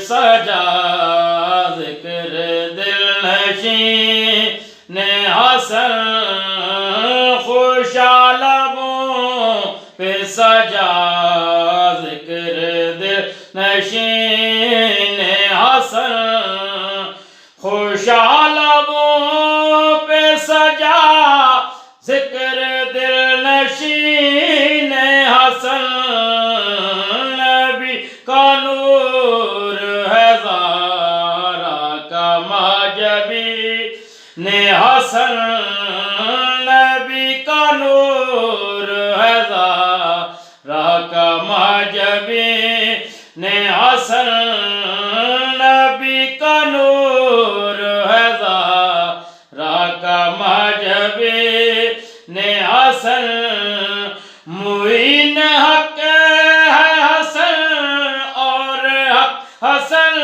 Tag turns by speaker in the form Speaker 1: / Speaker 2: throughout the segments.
Speaker 1: سجا ذکر دل نشین حسن خوشا لبوں پہ سجا ذکر دل نشین حسن خوشا لبوں پہ سجا ذکر دل نشین حسن نبی کا نور ہے زہرا کا مہجبین حسن نبی کا نور ہے زہرا کا مہجبین حسن نبی کا نور ہے زہرا کا مہجبین حسن معین حق ہے حسن اور حق حسن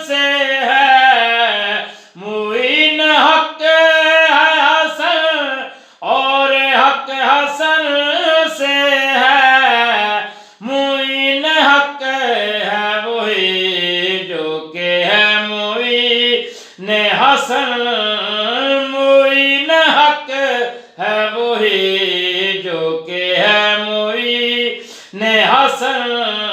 Speaker 1: سے ہے معین حق ہے حسن اور حق حسن سے ہے معین حق ہے وہی جو کہ ہے معین حسن معین حق ہے وہی جو کہ ہے معین حسن